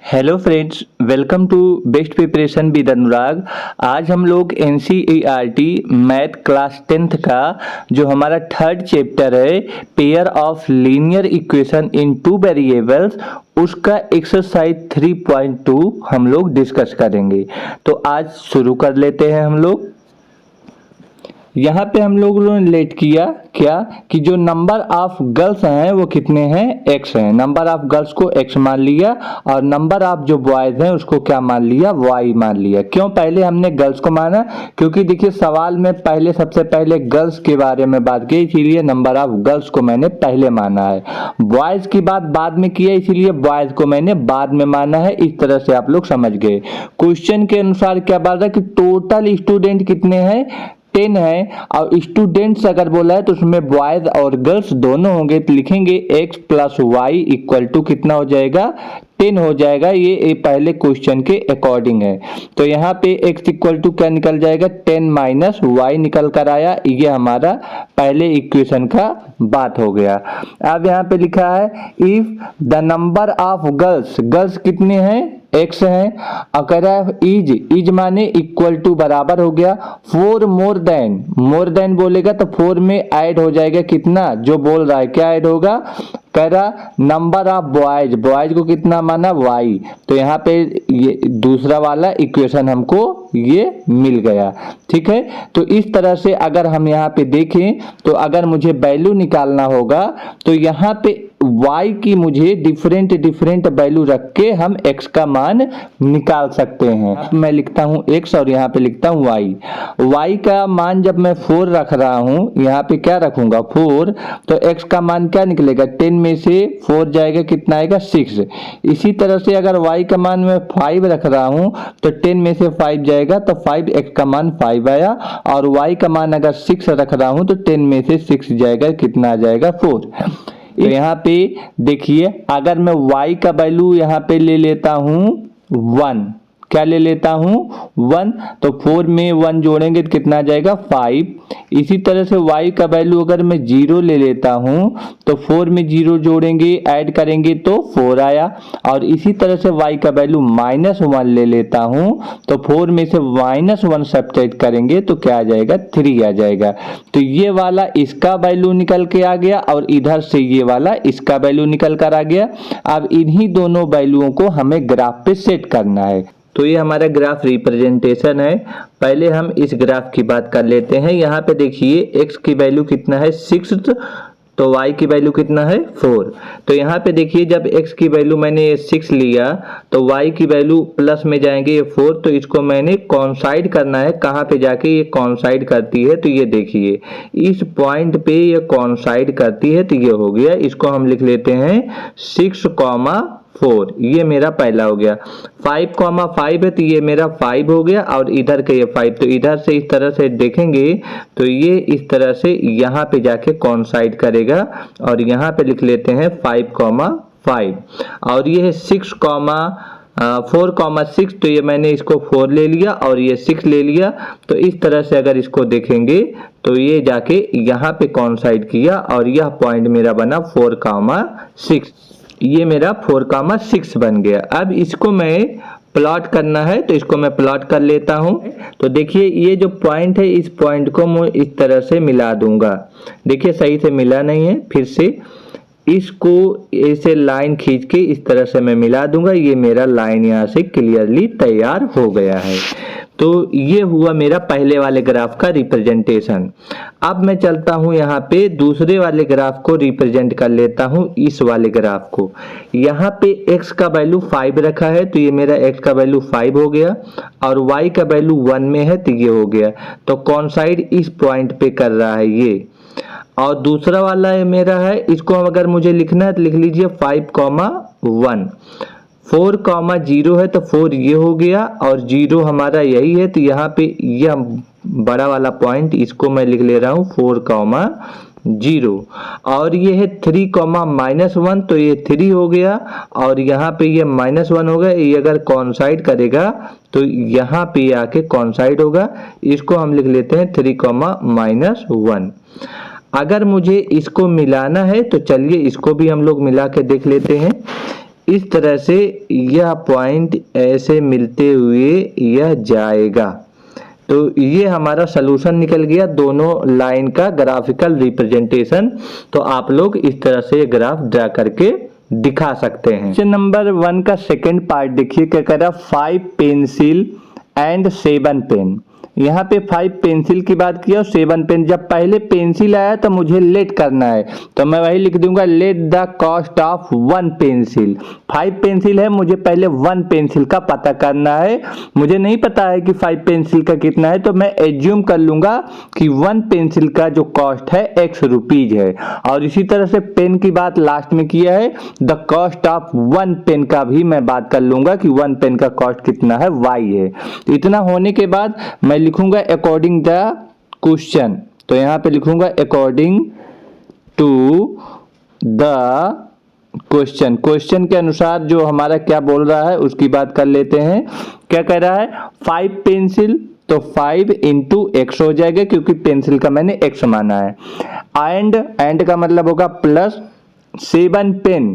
Hello friends, welcome to best preparation with Anurag. आज हम लोग एनसीईआरटी मैथ क्लास 10th का जो हमारा थर्ड चैप्टर है pair of linear equation in two variables, उसका एक्सरसाइज 3.2 हम लोग डिस्कस करेंगे। तो आज शुरू कर लेते हैं हम लोग। यहाँ पे हम लोगों ने लेट किया क्या कि जो नंबर ऑफ गर्ल्स हैं वो कितने हैं, x हैं। नंबर ऑफ गर्ल्स को x मान लिया और नंबर ऑफ जो बॉयज हैं उसको क्या मान लिया, y मान लिया। क्यों पहले हमने गर्ल्स को माना, क्योंकि देखिए सवाल में पहले सबसे पहले गर्ल्स के बारे में बात की, इसीलिए नंबर ऑफ गर्ल्स को मैंने पहले माना है। बॉयज की बात बाद में किया, इसीलिए बॉयज को मैंने बाद में माना है। इस तरह से आप लोग समझ गए। क्वेश्चन के अनुसार क्या बात है कि टोटल स्टूडेंट कितने हैं, 10 है। और स्टूडेंट्स अगर बोला है तो उसमें बॉयज और गर्ल्स दोनों होंगे, तो लिखेंगे x plus y equal to कितना हो जाएगा, 10 हो जाएगा। ये पहले क्वेश्चन के अकॉर्डिंग है। तो यहाँ पे x इक्वल टू क्या निकल जाएगा, 10 माइनस वाई निकल कर आया। ये हमारा पहले इक्वेशन का बात हो गया। अब यहाँ पे लिखा है if the number of girls, girls कितने हैं, x है। और कह रहा है इज माने इक्वल टू बराबर हो गया 4 मोर देन बोलेगा तो 4 में ऐड हो जाएगा कितना, जो बोल रहा है क्या ऐड होगा, कह रहा नंबर ऑफ बॉयज को कितना माना, y। तो यहाँ पे ये दूसरा वाला इक्वेशन हमको ये मिल गया। ठीक है, तो इस तरह से अगर हम यहाँ पे देखें तो अगर मुझे वैल्यू निकालना होगा तो यहाँ पे y की मुझे डिफरेंट वैल्यू रख के हम x का मान निकाल सकते हैं। मैं लिखता हूँ x और यहाँ पे लिखता हूँ y का मान जब मैं 4 रख रहा हूँ, यहाँ पे क्या रखूंगा 4, तो x का मान क्या निकलेगा, 10 में से 4 जाएगा कितना आएगा 6। इसी तरह से अगर y का मान मैं 5 रख रहा हूँ तो 10 में से 5 जाएगा तो 5x का मान 5 आया। और y का मान अगर 6 रख रहा हूँ तो 10 में से 6 जाएगा कितना आ जाएगा 4। तो यहाँ पे देखिए अगर मैं y का वैल्यू यहाँ पे ले लेता हूँ 1, क्या ले लेता हूँ 1, तो 4 में 1 जोड़ेंगे तो कितना आ जाएगा 5। इसी तरह से y का वैल्यू अगर मैं 0 ले लेता हूँ तो 4 में 0 जोड़ेंगे ऐड करेंगे तो 4 आया। और इसी तरह से y का वैल्यू -1 ले लेता हूँ तो 4 में से -1 सब्ट्रैक्ट करेंगे तो क्या आ जाएगा 3 आ जाएगा। तो ये वाला इसका वैल्यू निकल के आ गया और इधर से ये वाला इसका वैल्यू निकल कर आ गया। अब इन्हीं दोनों वैल्यूओं को हमें ग्राफ पे सेट करना है। तो ये हमारा ग्राफ रिप्रेजेंटेशन है। पहले हम इस ग्राफ की बात कर लेते हैं। यहाँ पे देखिए x की वैल्यू कितना है 6, तो y की वैल्यू कितना है 4। तो यहाँ पे देखिए जब x की वैल्यू मैंने 6 लिया तो y की वैल्यू प्लस में जाएंगे ये 4, तो इसको मैंने कॉन्साइड करना है। कहाँ पे जाके ये कॉन्साइड करती है, तो ये देखिए इस पॉइंट पे ये कॉन्साइड करती है, तो ये हो गया। इसको हम लिख लेते हैं 6,4, ये मेरा पहला हो गया। 5,5 है तो ये मेरा 5 हो गया और इधर का ये 5, तो इधर से इस तरह से देखेंगे तो ये इस तरह से यहाँ पे जाके कॉन्साइड करेगा और यहाँ पे लिख लेते हैं 5,5। और ये है 4,6, तो ये मैंने इसको 4 ले लिया और ये 6 ले लिया। तो इस तरह से अगर इसको देखेंगे तो ये जाके यहाँ पे कॉन्साइड किया और यह पॉइंट मेरा बना 4,6। ये मेरा 4,6 बन गया। अब इसको मैं प्लॉट करना है तो इसको मैं प्लॉट कर लेता हूं। तो देखिए ये जो पॉइंट है इस पॉइंट को मैं इस तरह से मिला दूंगा। देखिए सही से मिला नहीं है, फिर से इसको ऐसे लाइन खींच के इस तरह से मैं मिला दूंगा। ये मेरा लाइन यहाँ से क्लियरली तैयार हो गया है। तो ये हुआ मेरा पहले वाले ग्राफ का रिप्रेजेंटेशन। अब मैं चलता हूँ यहाँ पे दूसरे वाले ग्राफ को रिप्रेजेंट कर लेता हूँ, इस वाले ग्राफ को। यहाँ पे x का वैल्यू 5 रखा है तो ये मेरा x का वैल्यू 5 हो गया और y का वैल्यू 1 में है तो ये हो गया। तो कॉन्साइड इस पॉइंट पे कर रहा है ये। और दूसरा वाला है मेरा है, इसको अगर मुझे लिखना है तो लिख लीजिए 5,1। 4,0 है तो 4 ये हो गया और 0 हमारा यही है, तो यहाँ पे यह बड़ा वाला पॉइंट इसको मैं लिख ले रहा हूँ 4,0। और ये है 3,-1, तो ये 3 हो गया और यहाँ पे ये -1 हो गया। ये अगर कॉन्साइड करेगा तो यहाँ पे आके कॉन्साइड होगा। इसको हम लिख लेते हैं 3,-1। अगर मुझे इसको मिलाना है तो चलिए इसको भी हम लोग मिला के देख लेते हैं। इस तरह से यह पॉइंट ऐसे मिलते हुए यह जाएगा। तो ये हमारा सलूशन निकल गया दोनों लाइन का ग्राफिकल रिप्रेजेंटेशन। तो आप लोग इस तरह से ग्राफ ड्रा करके दिखा सकते हैं। क्वेश्चन नंबर 1 का सेकंड पार्ट देखिए क्या कह रहा है, 5 पेंसिल एंड 7 पेन। यहाँ पे 5 पेंसिल की बात की और 7 पेन। जब पहले पेंसिल आया तो मुझे लेट करना है, तो मैं वही लिख दूंगा let the cost of 1 pencil. 5 pencil है, मुझे पहले 1 पेंसिल का पता करना है। मुझे नहीं पता है कि 5 पेंसिल का कितना है, तो मैं एज्यूम कर लूंगा कि 1 पेंसिल का जो कॉस्ट है x रुपीज है। और इसी तरह से पेन की बात लास्ट में किया है, द कॉस्ट ऑफ 1 पेन का भी मैं बात कर लूंगा कि 1 पेन का कॉस्ट कितना है, y है। तो इतना होने के बाद मैं लिखूंगा अकॉर्डिंग द क्वेश्चन। तो यहां पे लिखूंगा according to the question. Question के अनुसार जो हमारा क्या बोल रहा है उसकी बात कर लेते हैं। क्या कह रहा है, 5 पेंसिल, तो 5 इंटू एक्स हो जाएगा क्योंकि पेंसिल का मैंने एक्स माना है। एंड का मतलब होगा प्लस 7 पेन,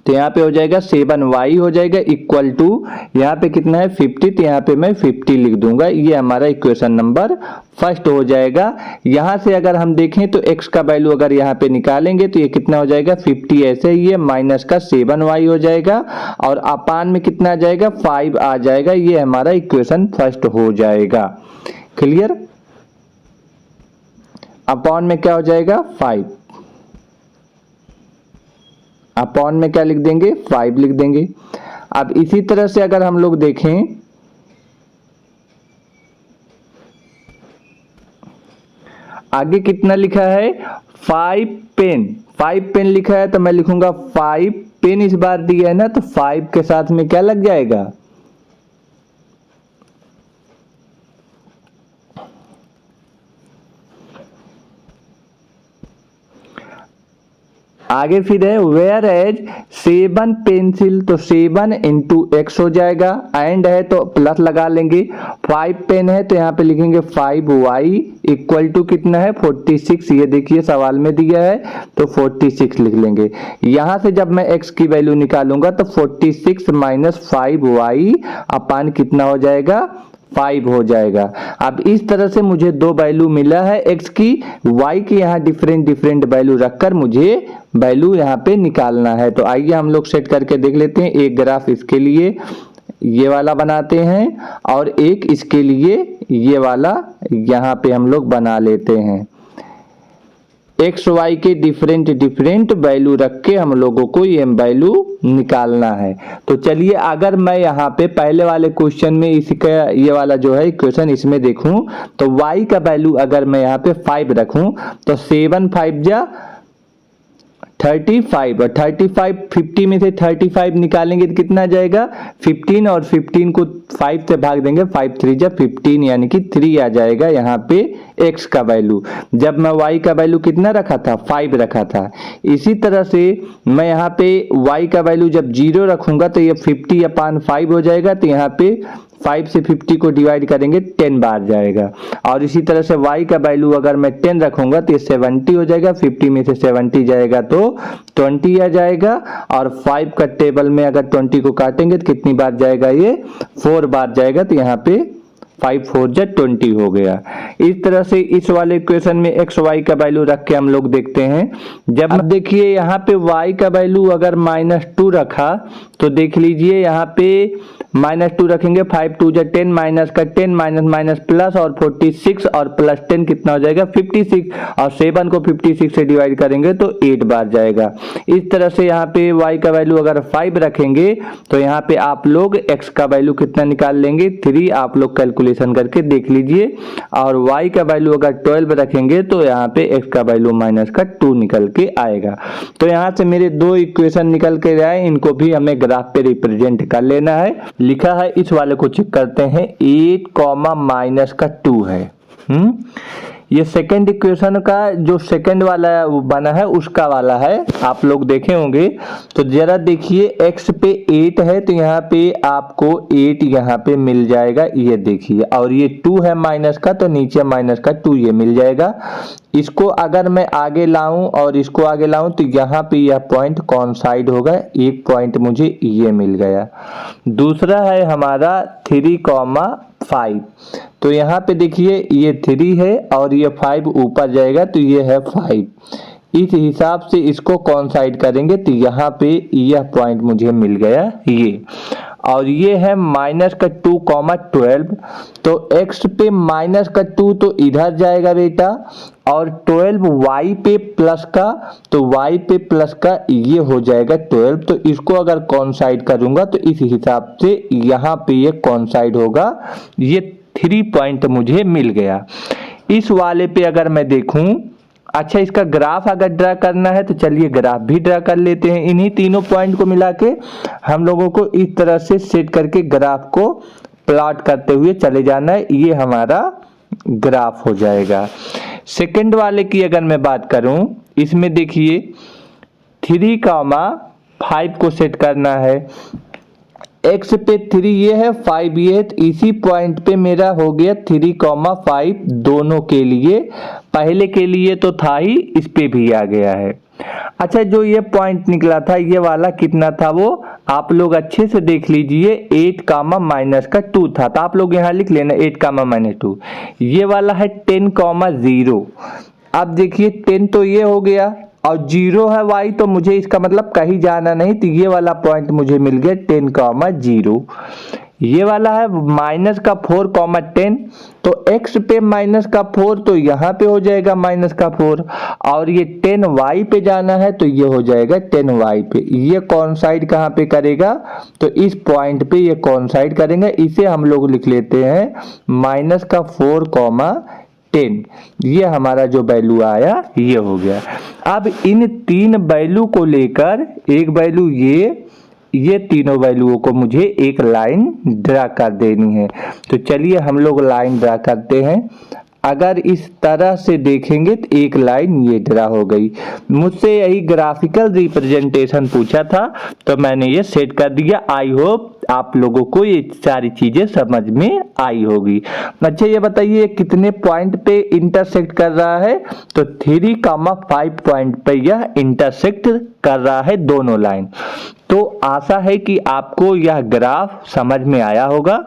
तो यहाँ पे हो जाएगा 7y हो जाएगा इक्वल टू, यहाँ पे कितना है 50, तो यहाँ पे मैं 50 लिख दूंगा। ये हमारा इक्वेशन नंबर फर्स्ट हो जाएगा। यहाँ से अगर हम देखें तो x का वैल्यू अगर यहाँ पे निकालेंगे तो ये कितना हो जाएगा 50, ऐसे ये माइनस का 7y हो जाएगा और अपान में कितना आ जाएगा 5 आ जाएगा। ये हमारा इक्वेशन फर्स्ट हो जाएगा। क्लियर? अपान में क्या हो जाएगा 5, अपॉन में क्या लिख देंगे 5 लिख देंगे। अब इसी तरह से अगर हम लोग देखें, आगे कितना लिखा है 5 पेन, 5 पेन लिखा है तो मैं लिखूंगा 5 पेन इस बार दिया है ना, तो 5 के साथ में क्या लग जाएगा, आगे फिर है वेयर एज 7 पेंसिल, तो 7 इंटू एक्स हो जाएगा। एंड है तो प्लस लगा लेंगे। 5 पेन है तो यहाँ पे लिखेंगे 5y इक्वल टू कितना है 46। ये देखिए सवाल में दिया है तो 46 लिख लेंगे। यहां से जब मैं x की वैल्यू निकालूंगा तो 46 माइनस 5y अपान कितना हो जाएगा 5 हो जाएगा। अब इस तरह से मुझे दो वैल्यू मिला है x की, y की यहाँ डिफरेंट वैल्यू रखकर मुझे वैल्यू यहाँ पे निकालना है। तो आइए हम लोग सेट करके देख लेते हैं। एक ग्राफ इसके लिए ये वाला बनाते हैं और एक इसके लिए ये वाला यहाँ पे हम लोग बना लेते हैं। एक्स वाई के डिफरेंट वैल्यू रख के हम लोगों को ये वैल्यू निकालना है। तो चलिए अगर मैं यहाँ पे पहले वाले क्वेश्चन में इसका ये वाला जो है इक्वेशन इसमें देखूं तो y का वैल्यू अगर मैं यहाँ पे 5 रखूं तो 7 5 जा 35 और 35 50 में से 35 निकालेंगे तो कितना जाएगा 15 और 15 को 5 से भाग देंगे 5 3 जा 15 यानी कि 3 आ जाएगा यहाँ पे x का वैल्यू। जब मैं y का वैल्यू कितना रखा था 5 रखा था। इसी तरह से मैं यहाँ पे y का वैल्यू जब 0 रखूंगा तो ये 50 अपान 5 हो जाएगा। तो यहाँ पे 5 से 50 को डिवाइड करेंगे 10 बार जाएगा। और इसी तरह से y का वैल्यू अगर मैं 10 रखूंगा तो ये 70 हो जाएगा। 50 में से 70 जाएगा तो 20 आ जाएगा। और 5 का टेबल में अगर 20 को काटेंगे तो कितनी बार जाएगा ये 4 बार जाएगा। तो यहाँ पे 5 4 जा 20 हो गया। इस तरह से इस वाले इक्वेशन में एक्स वाई का वैल्यू रख के हम लोग देखते हैं। जब अब देखिए यहाँ पे y का वैल्यू अगर -2 रखा तो देख लीजिए यहाँ पे -2 रखेंगे 5 2 जा 10 माइनस का 10 माइनस प्लस और 46 और प्लस 10 कितना हो जाएगा 56 और 7 को 56 से डिवाइड करेंगे तो 8 बार जाएगा। इस तरह से यहाँ पे y का वैल्यू अगर 5 रखेंगे तो यहाँ पे आप लोग x का वैल्यू कितना निकाल लेंगे 3। आप लोग कैलकुलेशन करके देख लीजिए। और y का वैल्यू अगर 12 रखेंगे तो यहाँ पे x का वैल्यू -2 निकल के आएगा। तो यहाँ से मेरे दो इक्वेशन निकल के आए, इनको भी हमें ग्राफ पे रिप्रेजेंट कर लेना है। लिखा है इस वाले को चेक करते हैं 8 2 है। ये सेकंड इक्वेशन का जो सेकंड वाला बना है उसका वाला है, आप लोग देखे होंगे। तो जरा देखिए x पे 8 है तो यहाँ पे आपको 8 यहाँ पे मिल जाएगा, ये देखिए। और ये 2 है माइनस का तो नीचे माइनस का 2 ये मिल जाएगा। इसको अगर मैं आगे लाऊं और इसको आगे लाऊं तो यहाँ पे यह पॉइंट कॉन्साइड होगा, एक पॉइंट मुझे ये मिल गया। दूसरा है हमारा 3,5। तो यहाँ पे देखिए ये 3 है और ये 5 ऊपर जाएगा तो ये है 5। इस हिसाब से इसको कॉन्साइड करेंगे तो यहाँ पे यह पॉइंट मुझे मिल गया ये। और ये है माइनस का 2,12। तो x पे माइनस का 2 तो इधर जाएगा बेटा, और 12 y पे प्लस का तो y पे प्लस का ये हो जाएगा 12। तो इसको अगर कॉन्साइड करूंगा तो इस हिसाब से यहाँ पे ये कॉन्साइड होगा, ये 3 पॉइंट मुझे मिल गया। इस वाले पे अगर मैं देखूं, अच्छा इसका ग्राफ अगर ड्रा करना है तो चलिए ग्राफ भी ड्रा कर लेते हैं। इन्हीं तीनों पॉइंट को मिला के हम लोगों को इस तरह से सेट करके ग्राफ को प्लॉट करते हुए चले जाना है, ये हमारा ग्राफ हो जाएगा। सेकंड वाले की अगर मैं बात करूं, इसमें देखिए 3,5 को सेट करना है। x पे 3 ये है, 5 ये है, तो इसी पॉइंट पे मेरा हो गया 3,5 दोनों के लिए। पहले के लिए तो था ही, इस पे भी आ गया है। अच्छा जो ये पॉइंट निकला था ये वाला कितना था वो आप लोग अच्छे से देख लीजिए, 8 कामा माइनस का 2 था। तो आप लोग यहाँ लिख लेना 8 कामा माइनस 2। ये वाला है 10,0। अब देखिए 10 तो ये हो गया और 0 है y, तो मुझे इसका मतलब कहीं जाना नहीं, तो ये वाला पॉइंट मुझे मिल गया 10,0। ये वाला है माइनस का 4,10। तो x पे माइनस का 4 तो यहाँ पे हो जाएगा माइनस का 4, और ये 10y पे जाना है तो ये हो जाएगा 10y पे। ये कॉन्साइड कहाँ पे करेगा, तो इस पॉइंट पे ये कॉन्साइड करेंगे। इसे हम लोग लिख लेते हैं माइनस का 4,10। ये हमारा जो वैल्यू आया ये हो गया। अब इन तीन वैल्यू को लेकर एक वैल्यू ये तीनों वैल्यूओं को मुझे एक लाइन ड्रा कर देनी है। तो चलिए हम लोग लाइन ड्रा करते हैं। अगर इस तरह से देखेंगे तो एक लाइन ये ड्रा हो गई। मुझसे यही ग्राफिकल रिप्रेजेंटेशन पूछा था तो मैंने ये सेट कर दिया। आई होप आप लोगों को ये सारी चीजें समझ में आई होगी। अच्छा ये बताइए कितने पॉइंट पे इंटरसेक्ट कर रहा है, तो 3,5 पॉइंट पे यह इंटरसेक्ट कर रहा है दोनों लाइन। तो आशा है कि आपको यह ग्राफ समझ में आया होगा।